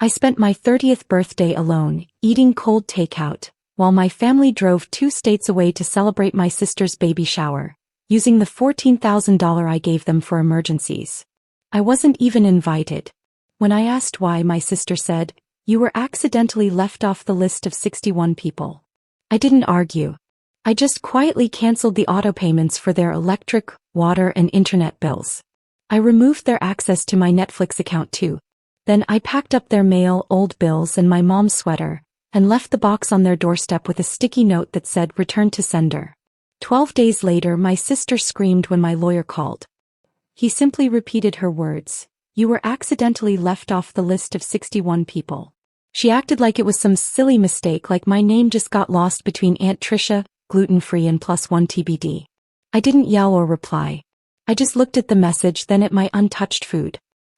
I spent my 30th birthday alone, eating cold takeout, while my family drove 2 states away to celebrate my sister's baby shower, using the $14,000 I gave them for emergencies. I wasn't even invited. When I asked why, my sister said, "You were accidentally left off the list of 61 people." I didn't argue. I just quietly canceled the auto payments for their electric, water, and internet bills. I removed their access to my Netflix account too. Then I packed up their mail, old bills, and my mom's sweater, and left the box on their doorstep with a sticky note that said "Return to sender." 12 days later, my sister screamed when my lawyer called. He simply repeated her words: "You were accidentally left off the list of 61 people." She acted like it was some silly mistake, like my name just got lost between Aunt Tricia, gluten-free, and +1 TBD. I didn't yell or reply. I just looked at the message, then at my untouched food.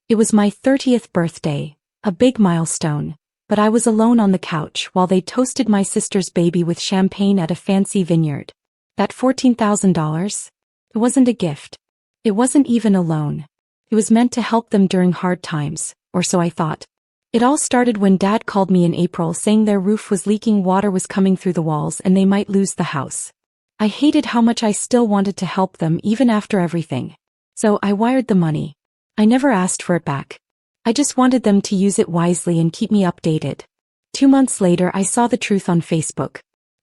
It was my 30th birthday, a big milestone, but I was alone on the couch while they toasted my sister's baby with champagne at a fancy vineyard. That $14,000? It wasn't a gift. It wasn't even a loan. It was meant to help them during hard times, or so I thought. It all started when Dad called me in April saying their roof was leaking, water was coming through the walls, and they might lose the house. I hated how much I still wanted to help them even after everything. So I wired the money. I never asked for it back. I just wanted them to use it wisely and keep me updated. 2 months later, I saw the truth on Facebook.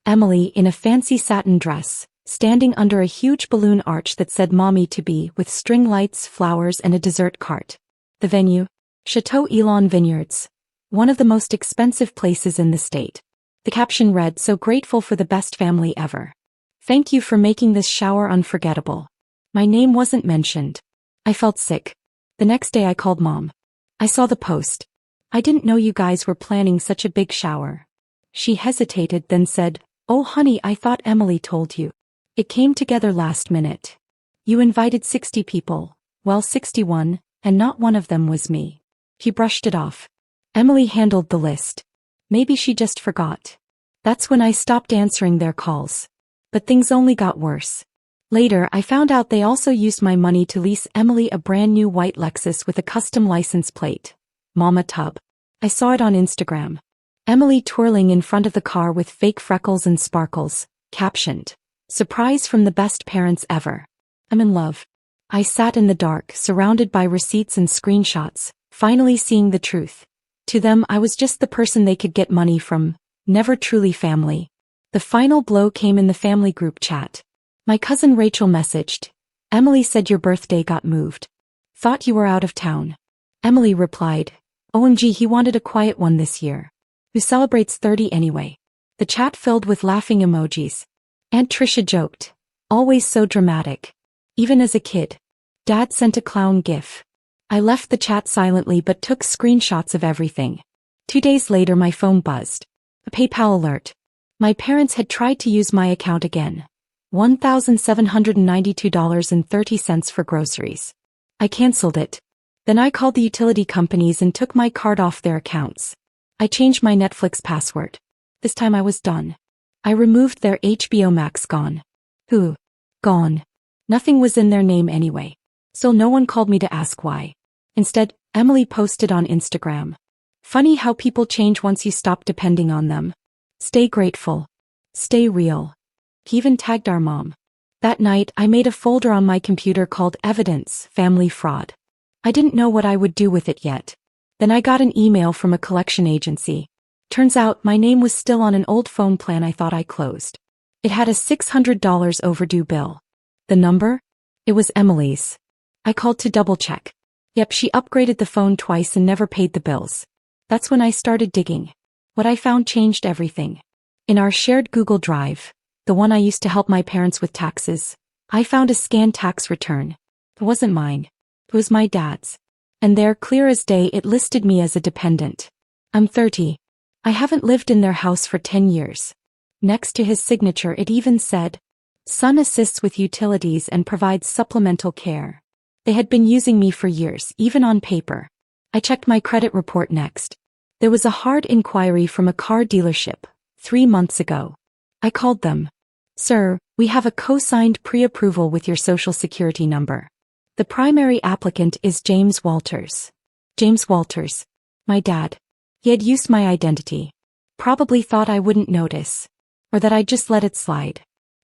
Emily, in a fancy satin dress, standing under a huge balloon arch that said "Mommy to be," with string lights, flowers, and a dessert cart. The venue? Chateau Elon Vineyards, one of the most expensive places in the state. The caption read, "So grateful for the best family ever. Thank you for making this shower unforgettable." My name wasn't mentioned. I felt sick. The next day I called Mom. I saw the post. "I didn't know you guys were planning such a big shower." She hesitated, then said, "Oh honey, I thought Emily told you. It came together last minute. You invited 60 people, well 61, and not one of them was me." He brushed it off. Emily handled the list. Maybe she just forgot. That's when I stopped answering their calls. But things only got worse. Later, I found out they also used my money to lease Emily a brand new white Lexus with a custom license plate. Mama Tub. I saw it on Instagram. Emily twirling in front of the car with fake freckles and sparkles, captioned, "Surprise from the best parents ever. I'm in love." I sat in the dark, surrounded by receipts and screenshots, finally seeing the truth. To them, I was just the person they could get money from, never truly family. The final blow came in the family group chat. My cousin Rachel messaged, "Emily said your birthday got moved. Thought you were out of town." Emily replied, "OMG, he wanted a quiet one this year. Who celebrates 30 anyway?" The chat filled with laughing emojis. Aunt Tricia joked, "Always so dramatic. Even as a kid." Dad sent a clown gif. I left the chat silently but took screenshots of everything. 2 days later my phone buzzed. A PayPal alert. My parents had tried to use my account again. $1,792.30 for groceries. I canceled it. Then I called the utility companies and took my card off their accounts. I changed my Netflix password. This time I was done. I removed their HBO Max. Gone. Who? Gone. Nothing was in their name anyway. So no one called me to ask why. Instead, Emily posted on Instagram. "Funny how people change once you stop depending on them. Stay grateful. Stay real." He even tagged our mom. That night, I made a folder on my computer called Evidence, Family Fraud. I didn't know what I would do with it yet. Then I got an email from a collection agency. Turns out my name was still on an old phone plan I thought I closed. It had a $600 overdue bill. The number? It was Emily's. I called to double check. Yep, she upgraded the phone twice and never paid the bills. That's when I started digging. What I found changed everything. In our shared Google Drive, the one I used to help my parents with taxes, I found a scanned tax return. It wasn't mine. It was my dad's. And there, clear as day, it listed me as a dependent. I'm 30. I haven't lived in their house for 10 years. Next to his signature it even said, "Son assists with utilities and provides supplemental care." They had been using me for years, even on paper. I checked my credit report next. There was a hard inquiry from a car dealership, 3 months ago. I called them. "Sir, we have a co-signed pre-approval with your social security number. The primary applicant is James Walters." James Walters. My dad. He had used my identity. Probably thought I wouldn't notice. Or that I'd just let it slide.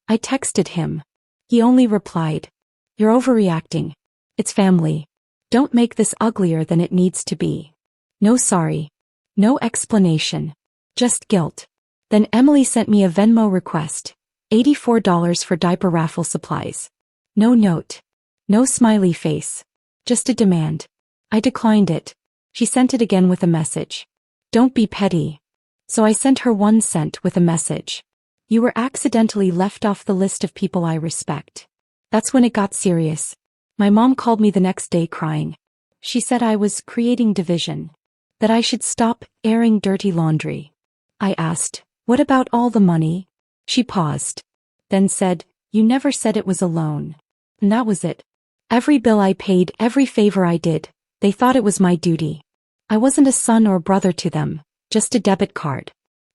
I texted him. He only replied, "You're overreacting. It's family. Don't make this uglier than it needs to be." No sorry. No explanation. Just guilt. Then Emily sent me a Venmo request. $84 for diaper raffle supplies. No note. No smiley face. Just a demand. I declined it. She sent it again with a message. "Don't be petty." So I sent her 1 cent with a message. "You were accidentally left off the list of people I respect." That's when it got serious. My mom called me the next day crying. She said I was creating division. That I should stop airing dirty laundry. I asked, "What about all the money?" She paused. Then said, "You never said it was a loan." And that was it. Every bill I paid, every favor I did, they thought it was my duty. I wasn't a son or brother to them, just a debit card.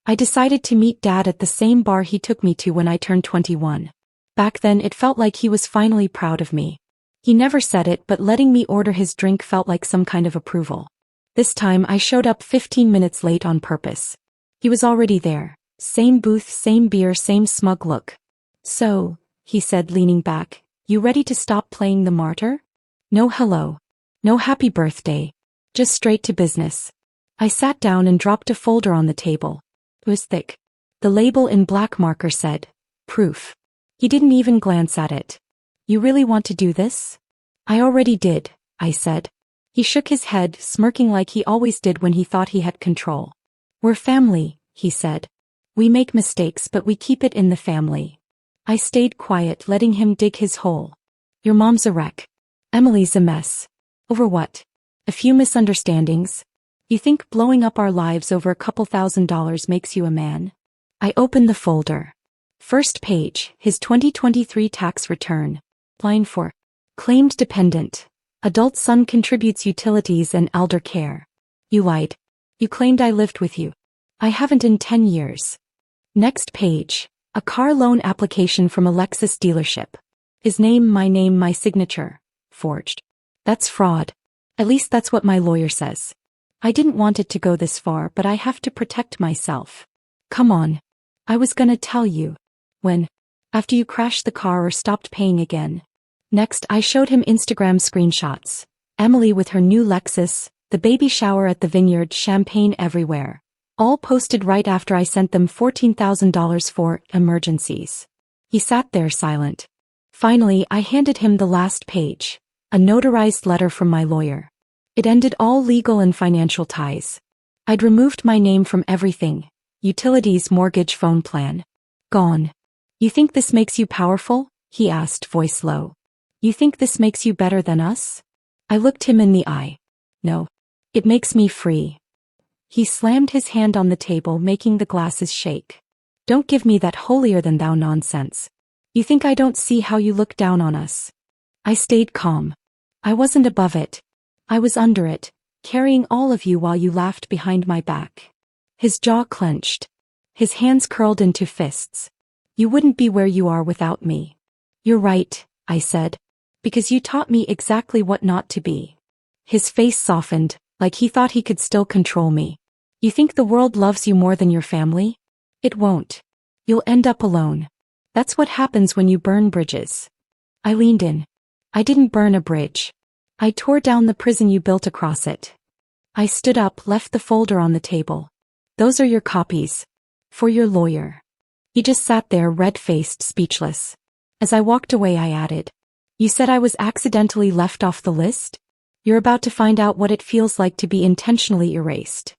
I decided to meet Dad at the same bar he took me to when I turned 21. Back then it felt like he was finally proud of me. He never said it, but letting me order his drink felt like some kind of approval. This time I showed up 15 minutes late on purpose. He was already there. Same booth, same beer, same smug look. "So," he said leaning back, "you ready to stop playing the martyr?" No hello. No happy birthday. Just straight to business. I sat down and dropped a folder on the table. It was thick. The label in black marker said, "Proof." He didn't even glance at it. "You really want to do this?" "I already did," I said. He shook his head, smirking like he always did when he thought he had control. "We're family," he said. "We make mistakes, but we keep it in the family." I stayed quiet, letting him dig his hole. "Your mom's a wreck. Emily's a mess." "Over what?" "A few misunderstandings." "You think blowing up our lives over a couple $1,000s makes you a man?" I opened the folder. First page, his 2023 tax return. Line 4. Claimed dependent. Adult son contributes utilities and elder care. You lied. You claimed I lived with you. I haven't in 10 years. Next page. A car loan application from a Lexus dealership. His name, my signature. Forged. That's fraud. At least that's what my lawyer says. I didn't want it to go this far, but I have to protect myself. Come on. I was gonna tell you. When? After you crashed the car or stopped paying again. Next, I showed him Instagram screenshots. Emily with her new Lexus, the baby shower at the vineyard, champagne everywhere. All posted right after I sent them $14,000 for emergencies. He sat there silent. Finally, I handed him the last page. A notarized letter from my lawyer. It ended all legal and financial ties. I'd removed my name from everything. Utilities, mortgage, phone plan. Gone. "You think this makes you powerful?" he asked, voice low. "You think this makes you better than us?" I looked him in the eye. "No. It makes me free." He slammed his hand on the table, making the glasses shake. "Don't give me that holier-than-thou nonsense. You think I don't see how you look down on us?" I stayed calm. I wasn't above it. I was under it, carrying all of you while you laughed behind my back. His jaw clenched. His hands curled into fists. "You wouldn't be where you are without me." "You're right," I said. "Because you taught me exactly what not to be." His face softened, like he thought he could still control me. "You think the world loves you more than your family? It won't. You'll end up alone. That's what happens when you burn bridges." I leaned in. "I didn't burn a bridge. I tore down the prison you built across it." I stood up, left the folder on the table. "Those are your copies. For your lawyer." He just sat there, red-faced, speechless. As I walked away, I added, "You said I was accidentally left off the list? You're about to find out what it feels like to be intentionally erased."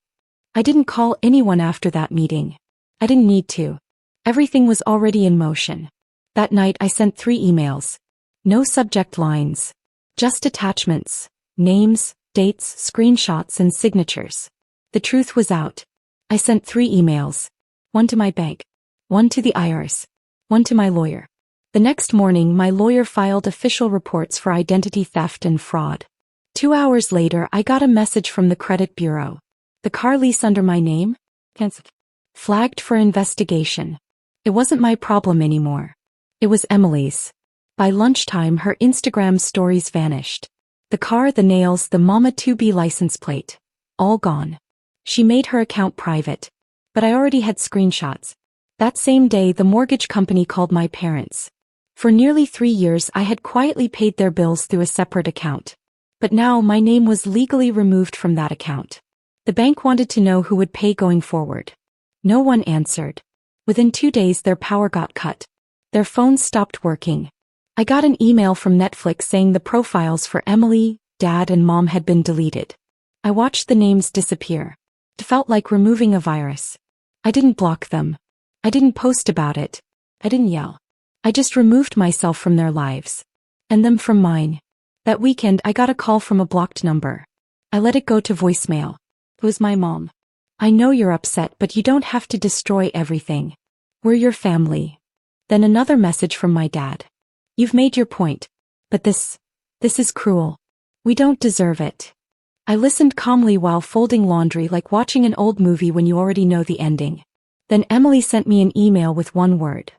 I didn't call anyone after that meeting. I didn't need to. Everything was already in motion. That night I sent 3 emails. No subject lines. Just attachments. Names, dates, screenshots, and signatures. The truth was out. I sent 3 emails. 1 to my bank. 1 to the IRS. 1 to my lawyer. The next morning, my lawyer filed official reports for identity theft and fraud. 2 hours later, I got a message from the credit bureau. The car lease under my name? Cancelled. Flagged for investigation. It wasn't my problem anymore. It was Emily's. By lunchtime, her Instagram stories vanished. The car, the nails, the mama-to-be license plate. All gone. She made her account private. But I already had screenshots. That same day, the mortgage company called my parents. For nearly 3 years, I had quietly paid their bills through a separate account. But now my name was legally removed from that account. The bank wanted to know who would pay going forward. No one answered. Within 2 days, their power got cut. Their phones stopped working. I got an email from Netflix saying the profiles for Emily, Dad, and Mom had been deleted. I watched the names disappear. It felt like removing a virus. I didn't block them. I didn't post about it. I didn't yell. I just removed myself from their lives. And them from mine. That weekend, I got a call from a blocked number. I let it go to voicemail. It was my mom. I know you're upset, but you don't have to destroy everything. We're your family. Then another message from my dad. You've made your point. But this is cruel. We don't deserve it. I listened calmly while folding laundry, like watching an old movie when you already know the ending. Then Emily sent me an email with one word.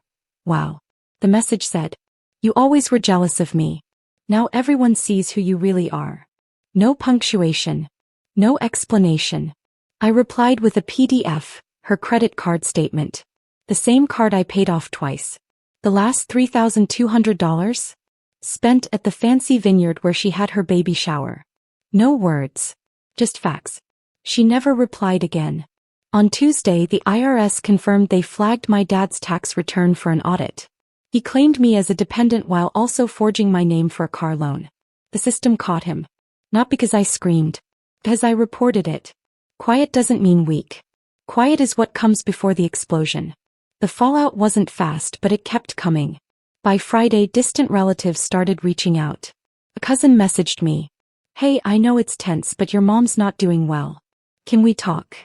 Wow. The message said, "You always were jealous of me. Now everyone sees who you really are." No punctuation. No explanation. I replied with a PDF, her credit card statement. The same card I paid off twice. The last $3,200? Spent at the fancy vineyard where she had her baby shower. No words. Just facts. She never replied again. On Tuesday, the IRS confirmed they flagged my dad's tax return for an audit. He claimed me as a dependent while also forging my name for a car loan. The system caught him. Not because I screamed. Because I reported it. Quiet doesn't mean weak. Quiet is what comes before the explosion. The fallout wasn't fast, but it kept coming. By Friday, distant relatives started reaching out. A cousin messaged me. "Hey, I know it's tense, but your mom's not doing well. Can we talk?"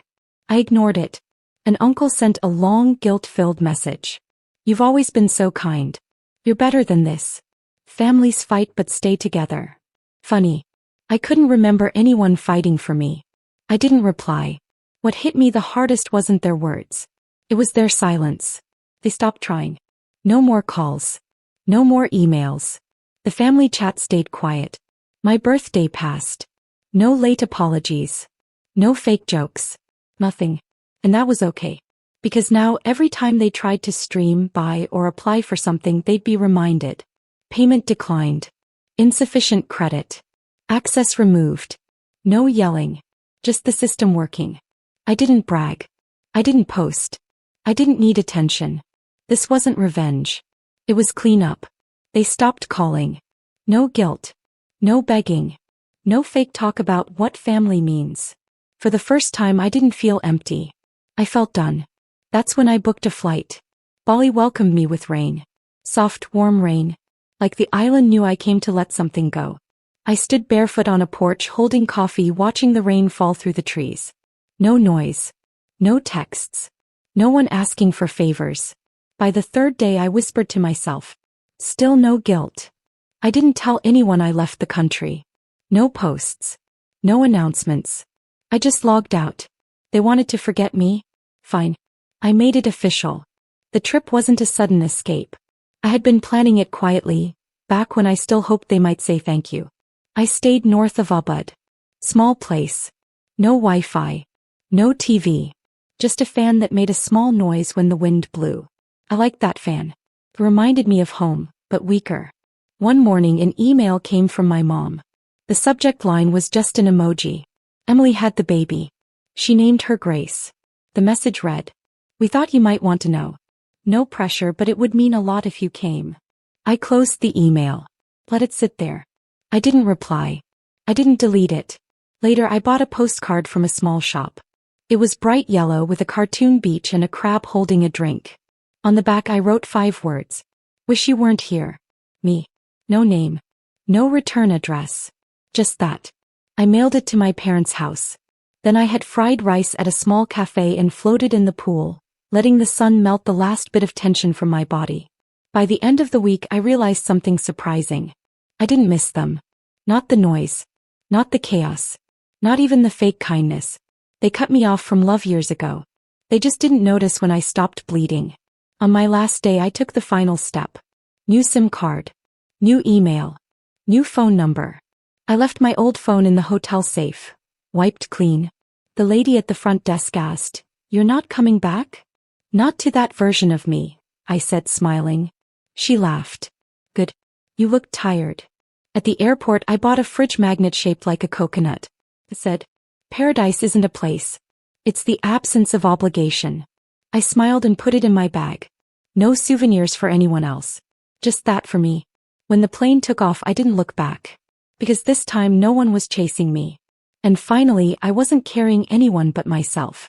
I ignored it. An uncle sent a long, guilt-filled message. "You've always been so kind. You're better than this. Families fight but stay together." Funny. I couldn't remember anyone fighting for me. I didn't reply. What hit me the hardest wasn't their words. It was their silence. They stopped trying. No more calls. No more emails. The family chat stayed quiet. My birthday passed. No late apologies. No fake jokes. Nothing. And that was okay. Because now every time they tried to stream, buy, or apply for something, they'd be reminded. Payment declined. Insufficient credit. Access removed. No yelling. Just the system working. I didn't brag. I didn't post. I didn't need attention. This wasn't revenge. It was cleanup. They stopped calling. No guilt. No begging. No fake talk about what family means. For the first time, I didn't feel empty. I felt done. That's when I booked a flight. Bali welcomed me with rain. Soft, warm rain. Like the island knew I came to let something go. I stood barefoot on a porch holding coffee, watching the rain fall through the trees. No noise. No texts. No one asking for favors. By the third day, I whispered to myself. Still no guilt. I didn't tell anyone I left the country. No posts. No announcements. I just logged out. They wanted to forget me? Fine. I made it official. The trip wasn't a sudden escape. I had been planning it quietly, back when I still hoped they might say thank you. I stayed north of Ubud. Small place. No Wi-Fi. No TV. Just a fan that made a small noise when the wind blew. I liked that fan. It reminded me of home, but weaker. One morning, an email came from my mom. The subject line was just an emoji. Emily had the baby. She named her Grace. The message read, "We thought you might want to know. No pressure, but it would mean a lot if you came." I closed the email. Let it sit there. I didn't reply. I didn't delete it. Later, I bought a postcard from a small shop. It was bright yellow with a cartoon beach and a crab holding a drink. On the back, I wrote 5 words. "Wish you weren't here." Me. No name. No return address. Just that. I mailed it to my parents' house. Then I had fried rice at a small cafe and floated in the pool, letting the sun melt the last bit of tension from my body. By the end of the week, I realized something surprising. I didn't miss them. Not the noise. Not the chaos. Not even the fake kindness. They cut me off from love years ago. They just didn't notice when I stopped bleeding. On my last day, I took the final step. New SIM card. New email. New phone number. I left my old phone in the hotel safe. Wiped clean. The lady at the front desk asked, "You're not coming back?" "Not to that version of me," I said, smiling. She laughed. "Good. You look tired." At the airport I bought a fridge magnet shaped like a coconut. It said, "Paradise isn't a place. It's the absence of obligation." I smiled and put it in my bag. No souvenirs for anyone else. Just that for me. When the plane took off I didn't look back. Because this time no one was chasing me. And finally I wasn't carrying anyone but myself.